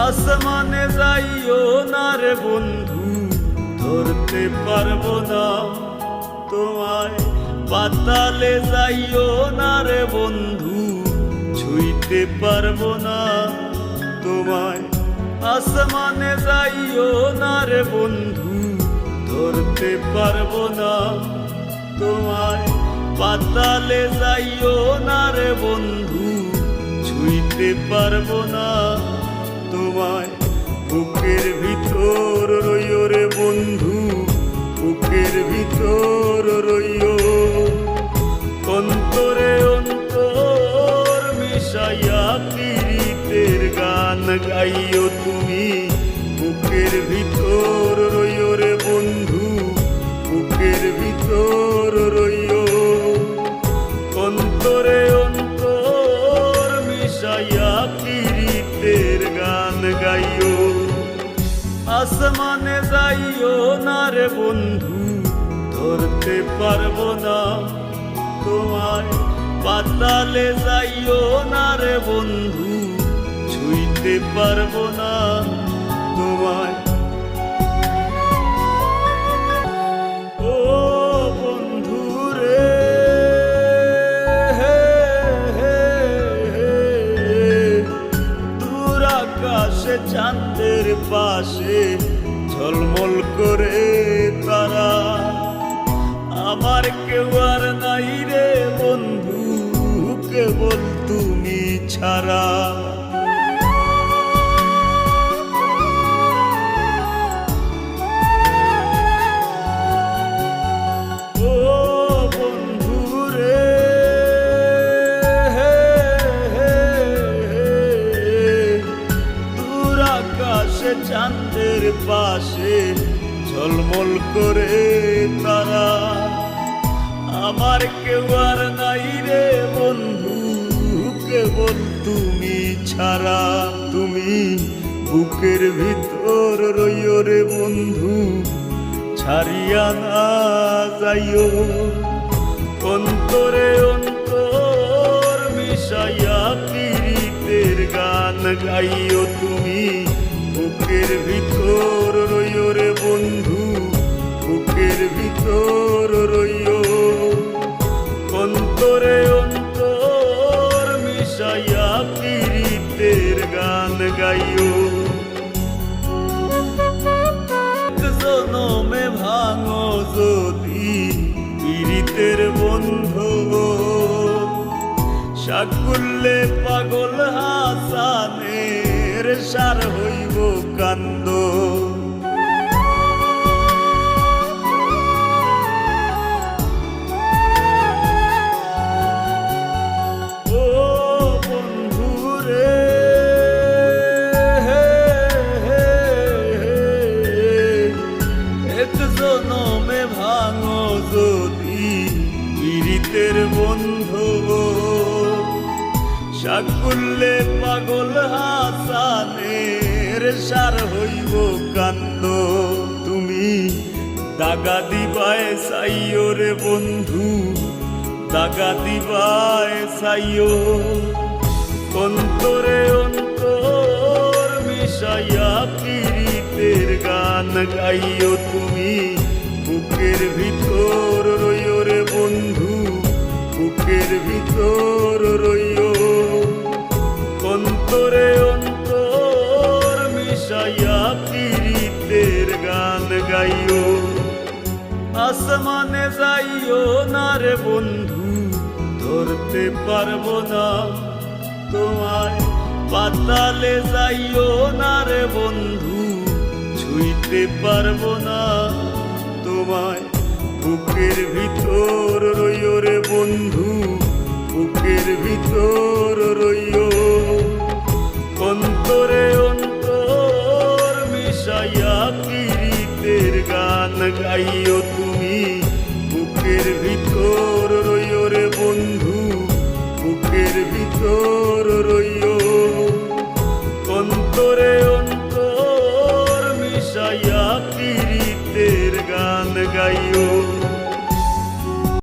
আসমানে যাইও না রে বন্ধু, ধরতে পারবো না তোমায়। পাতালে যাইও না রে বন্ধু, ছুঁইতে পারবো না তোমায়। আসমানে যাইও না রে বন্ধু, ধরতে পারবো না তোমায়। পাতালে যাইও না রে বন্ধু, ছুঁইতে পারবো না তোমায়। বুকের ভিতর রইও রে বন্ধু, বুকের ভিতর রইও। অন্তরে অন্তর মিশাইয়া পীড়িতের গান গাইও তুমি। বুকের ভিতর রইও রে বন্ধু, বুকের ভিতর রইও। অন্তরে অন্তর মিশাইয়া পীড়িতের গান গাইও। আসমানে যাইও না রে বন্ধু, ধরতে পারবো না তোমায়। পাতালে যাইও না রে বন্ধু, ছুঁইতে পারবো না তোমায়। ও বন্ধু রে, দূর আকাশে চাঁদের পাশে ঝলমল করে তারা। আমার কেউ আর নাই রে বন্ধু, কেবল তুমি ছাড়া। ও বন্ধু রে, দূর আকাশে চাঁদের পাশে ঝলমল করে তারা। আমার কেউ আর নাই রে বন্ধু, কেবল তুমি ছাড়া। তুমি বুকের ভিতর রইও রে বন্ধু, ছাড়িয়া না যাইও। অন্তরে অন্তর মিশাইয়া পীড়িতের গান গাইও তুমি। বুকের ভিতর রইও রে বন্ধু, বুকের ভিতর রইও। অন্তরে অন্তর মিশাইয়া পীড়িতের গান গাইও। জনমে ভাঙো যদি পীড়িতের বন্ধন, সাকুল্যে পাগল হাসানের সার হইব কান্দ। ও বন্ধু রে, এক জনমে ভাঙো যদি পীড়িতের বন্ধন, সাকুল্যে পাগল হাসানের সার হইব কান্দ। তুমি দাগা দিবায় চাইও রে বন্ধু, দাগা দিবায় চাইও। অন্তরে অন্তর মিশাইয়া পীড়িতের গান গাইও তুমি। বুকের ভিতর রইও রে বন্ধু, বুকের ভিতর রইও। অন্তরে অন্তর মিশাইয়া পীড়িতের গান গাইও। আসমানে যাইও না রে বন্ধু, ধরতে পারবো না তোমায়। পাতালে যাইও না রে বন্ধু, ছুঁইতে পারবো না তোমায়। বুকের ভিতর রইও রে বন্ধু, বুকের ভিতর রইও। অন্তরে অন্তর মিশাইয়া পীড়িতের গান গাইও তুমি। বুকের ভিতর রইও রে বন্ধু, বুকের ভিতর